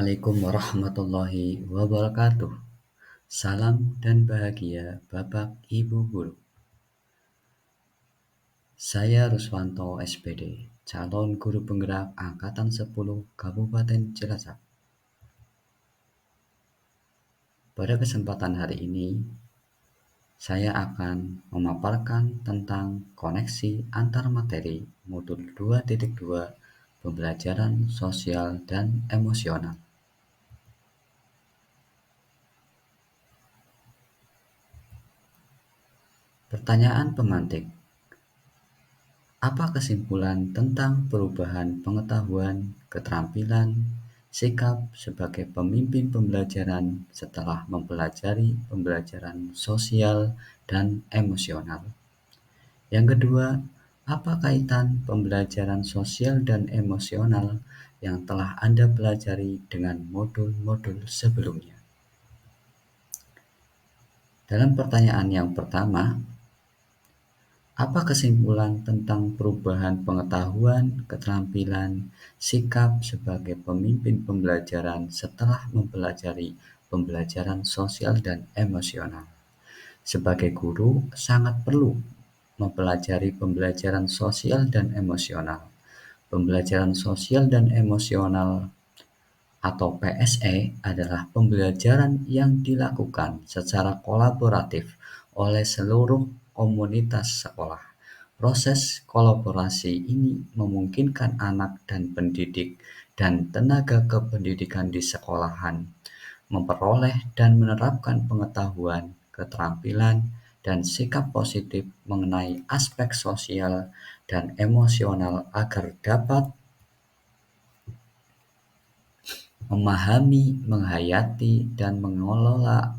Assalamualaikum warahmatullahi wabarakatuh. Salam dan bahagia Bapak Ibu Guru. Saya Ruswanto SPD, calon guru penggerak Angkatan 10 Kabupaten Cilacap. Pada kesempatan hari ini, saya akan memaparkan tentang koneksi antar materi modul 2.2 pembelajaran sosial dan emosional. Pertanyaan pemantik. Apa kesimpulan tentang perubahan pengetahuan, keterampilan, sikap sebagai pemimpin pembelajaran setelah mempelajari pembelajaran sosial dan emosional? Yang kedua, apa kaitan pembelajaran sosial dan emosional yang telah Anda pelajari dengan modul-modul sebelumnya? Dalam pertanyaan yang pertama, apa kesimpulan tentang perubahan pengetahuan, keterampilan, sikap sebagai pemimpin pembelajaran setelah mempelajari pembelajaran sosial dan emosional? Sebagai guru, sangat perlu mempelajari pembelajaran sosial dan emosional. Pembelajaran sosial dan emosional atau PSE adalah pembelajaran yang dilakukan secara kolaboratif oleh seluruh komunitas sekolah. Proses kolaborasi ini memungkinkan anak dan pendidik dan tenaga kependidikan di sekolahan memperoleh dan menerapkan pengetahuan, keterampilan, dan sikap positif mengenai aspek sosial dan emosional agar dapat memahami, menghayati, dan mengelola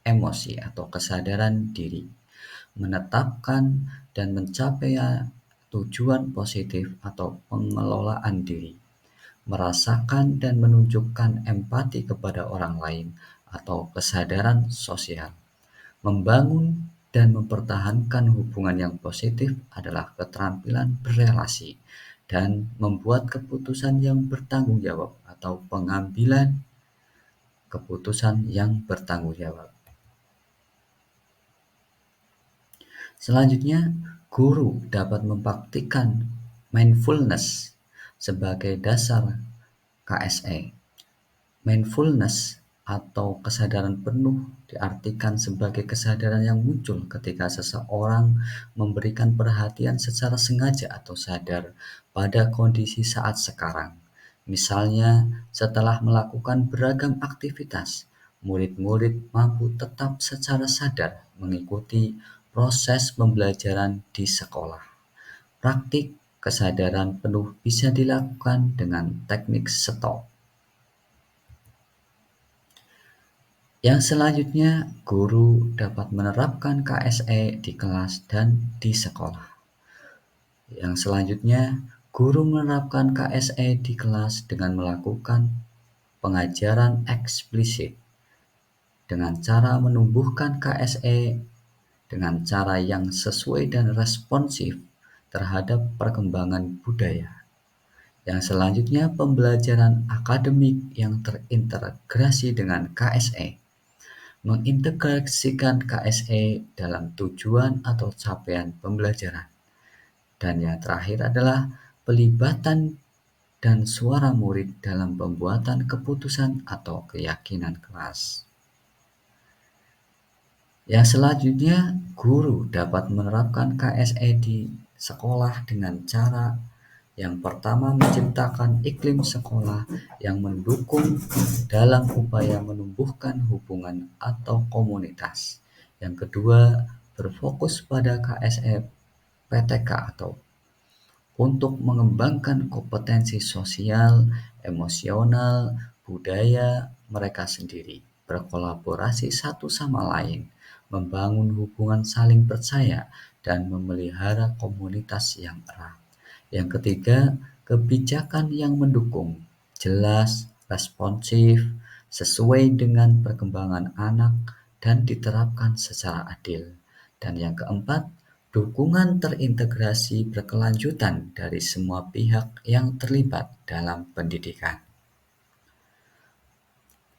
emosi atau kesadaran diri, menetapkan dan mencapai tujuan positif atau pengelolaan diri, merasakan dan menunjukkan empati kepada orang lain atau kesadaran sosial. Membangun dan mempertahankan hubungan yang positif adalah keterampilan berelasi dan membuat keputusan yang bertanggung jawab atau pengambilan keputusan yang bertanggung jawab. Selanjutnya, guru dapat mempraktikkan mindfulness sebagai dasar KSE. Mindfulness atau kesadaran penuh diartikan sebagai kesadaran yang muncul ketika seseorang memberikan perhatian secara sengaja atau sadar pada kondisi saat sekarang. Misalnya, setelah melakukan beragam aktivitas, murid-murid mampu tetap secara sadar mengikuti proses pembelajaran di sekolah. Praktik kesadaran penuh bisa dilakukan dengan teknik stop. Yang selanjutnya, guru dapat menerapkan KSE di kelas dan di sekolah. Yang selanjutnya, guru menerapkan KSE di kelas dengan melakukan pengajaran eksplisit dengan cara menumbuhkan KSE dengan cara yang sesuai dan responsif terhadap perkembangan budaya. Yang selanjutnya, pembelajaran akademik yang terintegrasi dengan KSE. Mengintegrasikan KSE dalam tujuan atau capaian pembelajaran. Dan yang terakhir adalah pelibatan dan suara murid dalam pembuatan keputusan atau keyakinan kelas. Yang selanjutnya, guru dapat menerapkan KSE di sekolah dengan cara yang pertama menciptakan iklim sekolah yang mendukung dalam upaya menumbuhkan hubungan atau komunitas. Yang kedua, berfokus pada KSE PTK atau untuk mengembangkan kompetensi sosial, emosional, budaya mereka sendiri, berkolaborasi satu sama lain, membangun hubungan saling percaya, dan memelihara komunitas yang erat. Yang ketiga, kebijakan yang mendukung, jelas, responsif, sesuai dengan perkembangan anak, dan diterapkan secara adil. Dan yang keempat, dukungan terintegrasi berkelanjutan dari semua pihak yang terlibat dalam pendidikan.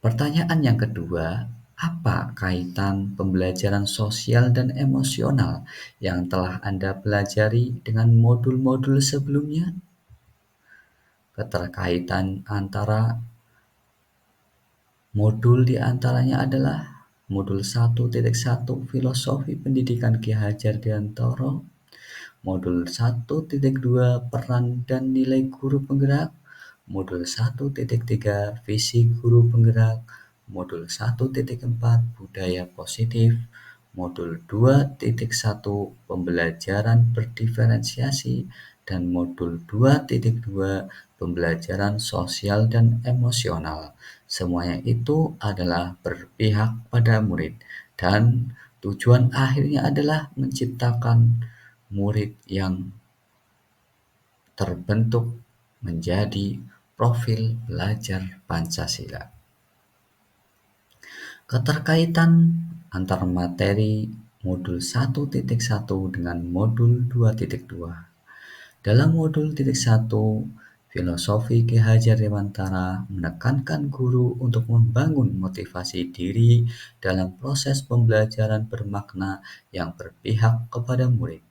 Pertanyaan yang kedua, apa kaitan pembelajaran sosial dan emosional yang telah Anda pelajari dengan modul-modul sebelumnya? Keterkaitan antara modul di antaranya adalah modul 1.1 Filosofi Pendidikan Ki Hajar Dewantara, modul 1.2 Peran dan Nilai Guru Penggerak, modul 1.3 Visi Guru Penggerak, modul 1.4 Budaya Positif, modul 2.1 Pembelajaran Berdiferensiasi, dan modul 2.2 Pembelajaran Sosial dan Emosional. Semuanya itu adalah berpihak pada murid dan tujuan akhirnya adalah menciptakan murid yang terbentuk menjadi profil pelajar Pancasila. Keterkaitan antar materi modul 1.1 dengan modul 2.2. Dalam modul 1, Filosofi Ki Hajar Dewantara menekankan guru untuk membangun motivasi diri dalam proses pembelajaran bermakna yang berpihak kepada murid.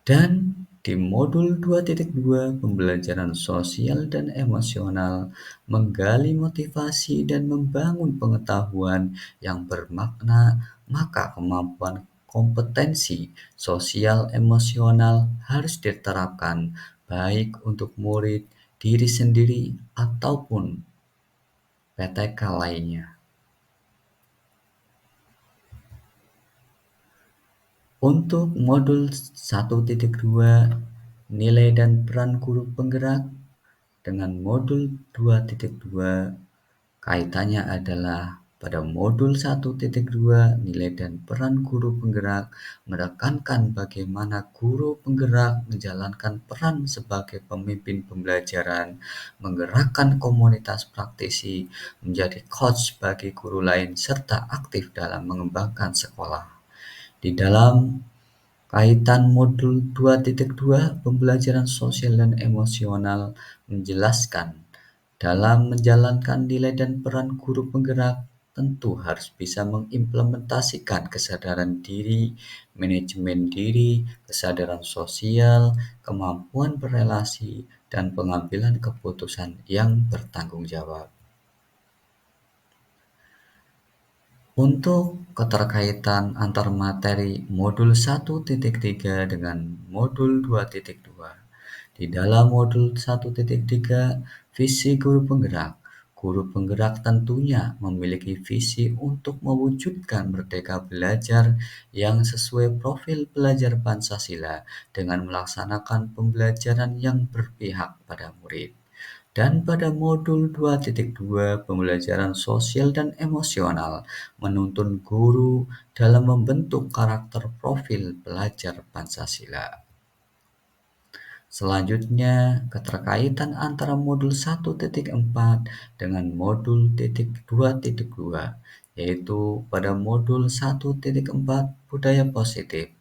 Dan di modul 2.2 Pembelajaran Sosial dan Emosional menggali motivasi dan membangun pengetahuan yang bermakna, maka kemampuan kompetensi sosial emosional harus diterapkan baik untuk murid, diri sendiri, ataupun PTK lainnya. Untuk modul 1.2 Nilai dan Peran Guru Penggerak dengan modul 2.2 kaitannya adalah pada modul 1.2 Nilai dan Peran Guru Penggerak menekankan bagaimana guru penggerak menjalankan peran sebagai pemimpin pembelajaran, menggerakkan komunitas praktisi, menjadi coach bagi guru lain, serta aktif dalam mengembangkan sekolah. Di dalam kaitan modul 2.2 Pembelajaran Sosial dan Emosional menjelaskan, dalam menjalankan nilai dan peran guru penggerak, tentu harus bisa mengimplementasikan kesadaran diri, manajemen diri, kesadaran sosial, kemampuan berelasi, dan pengambilan keputusan yang bertanggung jawab. Untuk keterkaitan antar materi modul 1.3 dengan modul 2.2. Di dalam modul 1.3 Visi Guru Penggerak tentunya memiliki visi untuk mewujudkan Merdeka Belajar yang sesuai profil pelajar Pancasila dengan melaksanakan pembelajaran yang berpihak pada murid. Dan pada modul 2.2 Pembelajaran Sosial dan Emosional menuntun guru dalam membentuk karakter profil pelajar Pancasila. Selanjutnya, keterkaitan antara modul 1.4 dengan modul 2.2, yaitu pada modul 1.4 Budaya Positif.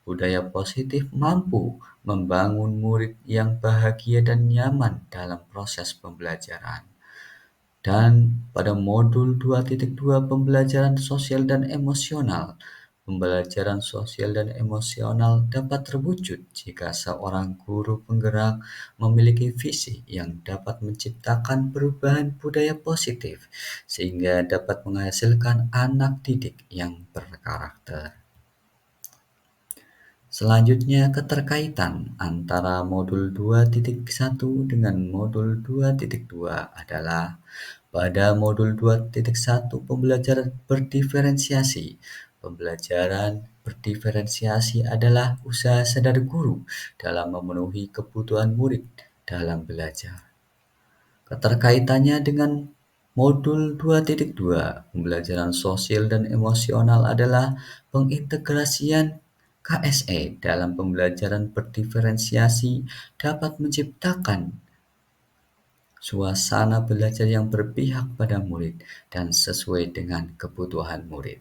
Budaya positif mampu membangun murid yang bahagia dan nyaman dalam proses pembelajaran. Dan pada modul 2.2 Pembelajaran Sosial dan Emosional, pembelajaran sosial dan emosional dapat terwujud jika seorang guru penggerak memiliki visi yang dapat menciptakan perubahan budaya positif sehingga dapat menghasilkan anak didik yang berkarakter. Selanjutnya, keterkaitan antara modul 2.1 dengan modul 2.2 adalah pada modul 2.1 Pembelajaran Berdiferensiasi. Pembelajaran berdiferensiasi adalah usaha sadar guru dalam memenuhi kebutuhan murid dalam belajar. Keterkaitannya dengan modul 2.2 Pembelajaran Sosial dan Emosional adalah pengintegrasian KSE dalam pembelajaran berdiferensiasi dapat menciptakan suasana belajar yang berpihak pada murid dan sesuai dengan kebutuhan murid.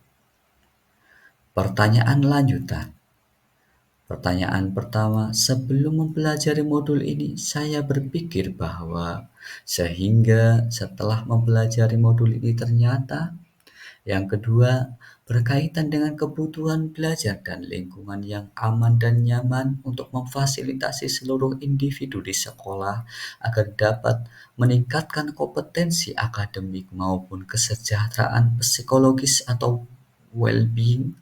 Pertanyaan lanjutan. Pertanyaan pertama, sebelum mempelajari modul ini, saya berpikir bahwa sehingga setelah mempelajari modul ini ternyata. Yang kedua, berkaitan dengan kebutuhan belajar dan lingkungan yang aman dan nyaman untuk memfasilitasi seluruh individu di sekolah agar dapat meningkatkan kompetensi akademik maupun kesejahteraan psikologis atau well-being.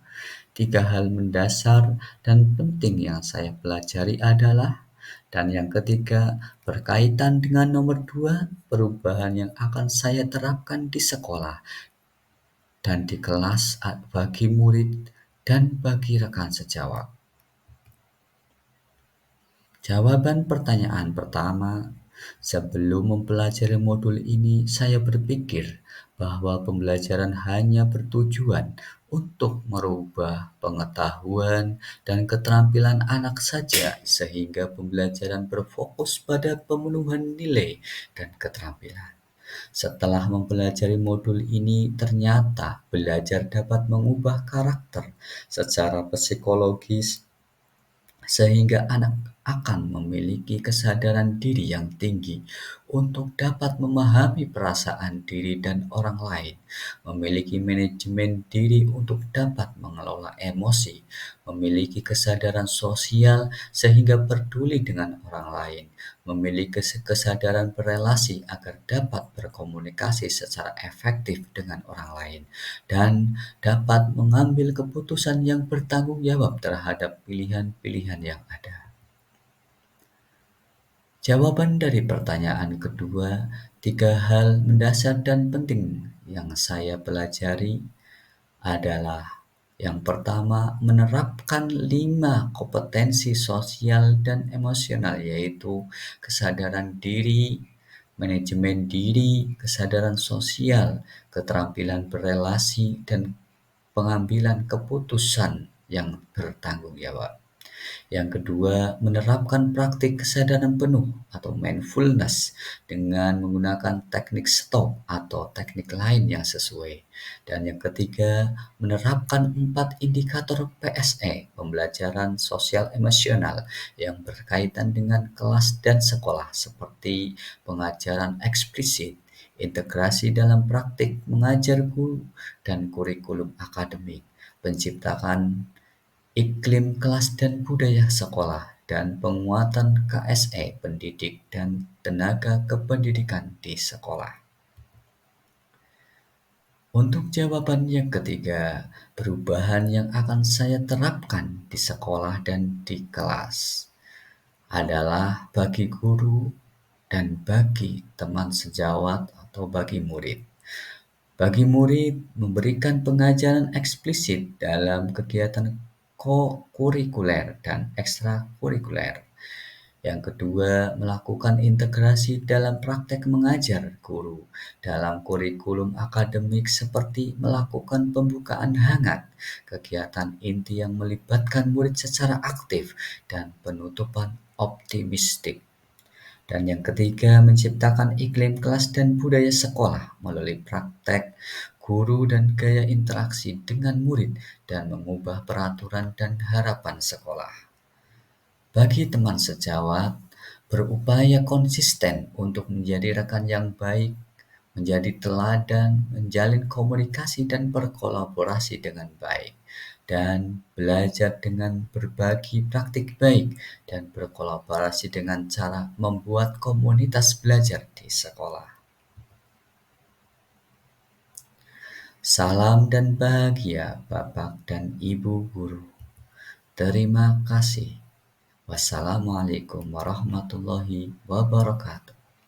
Tiga hal mendasar dan penting yang saya pelajari adalah, dan yang ketiga, berkaitan dengan nomor dua, perubahan yang akan saya terapkan di sekolah dan di kelas bagi murid dan bagi rekan sejawat. Jawaban pertanyaan pertama, sebelum mempelajari modul ini, saya berpikir bahwa pembelajaran hanya bertujuan untuk merubah pengetahuan dan keterampilan anak saja, sehingga pembelajaran berfokus pada pemenuhan nilai dan keterampilan. Setelah mempelajari modul ini, ternyata belajar dapat mengubah karakter secara psikologis sehingga anak akan memiliki kesadaran diri yang tinggi untuk dapat memahami perasaan diri dan orang lain, memiliki manajemen diri untuk dapat mengelola emosi, memiliki kesadaran sosial sehingga peduli dengan orang lain, memiliki kesadaran berelasi agar dapat berkomunikasi secara efektif dengan orang lain, dan dapat mengambil keputusan yang bertanggung jawab terhadap pilihan-pilihan yang ada. Jawaban dari pertanyaan kedua, tiga hal mendasar dan penting yang saya pelajari adalah: yang pertama, menerapkan 5 kompetensi sosial dan emosional, yaitu kesadaran diri, manajemen diri, kesadaran sosial, keterampilan berelasi, dan pengambilan keputusan yang bertanggung jawab. Yang kedua, menerapkan praktik kesadaran penuh atau mindfulness dengan menggunakan teknik stop atau teknik lain yang sesuai. Dan yang ketiga, menerapkan 4 indikator PSE, pembelajaran sosial emosional, yang berkaitan dengan kelas dan sekolah, seperti pengajaran eksplisit, integrasi dalam praktik mengajar guru, dan kurikulum akademik, penciptaan iklim kelas dan budaya sekolah, dan penguatan KSE pendidik dan tenaga kependidikan di sekolah. Untuk jawaban yang ketiga, perubahan yang akan saya terapkan di sekolah dan di kelas adalah bagi guru dan bagi teman sejawat atau bagi murid. Bagi murid, memberikan pengajaran eksplisit dalam kegiatan kurikuler dan ekstrakurikuler. Yang kedua, melakukan integrasi dalam praktek mengajar guru dalam kurikulum akademik seperti melakukan pembukaan hangat, kegiatan inti yang melibatkan murid secara aktif, dan penutupan optimistik. Dan yang ketiga, menciptakan iklim kelas dan budaya sekolah melalui praktek guru dan gaya interaksi dengan murid, dan mengubah peraturan dan harapan sekolah. Bagi teman sejawat, berupaya konsisten untuk menjadi rekan yang baik, menjadi teladan, menjalin komunikasi dan berkolaborasi dengan baik, dan belajar dengan berbagi praktik baik dan berkolaborasi dengan cara membuat komunitas belajar di sekolah. Salam dan bahagia Bapak dan Ibu guru. Terima kasih. Wassalamualaikum warahmatullahi wabarakatuh.